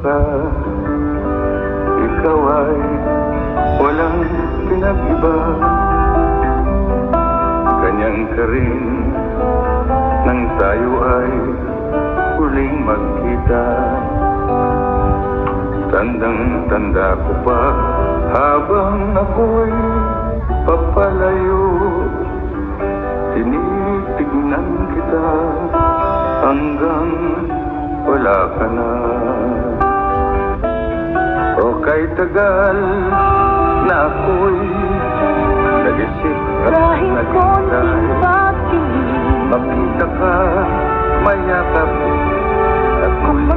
ka, ikaw ay walang pinag-iba. Ganyan ka rin nang tayo ay huling magkita. Tandang-tanda ko pa habang ako'y papalayo, tinitignan kita hanggang wala ka na. O kay tagal na ako'y nag-isip at naghintay, makita ka, mayakap at muli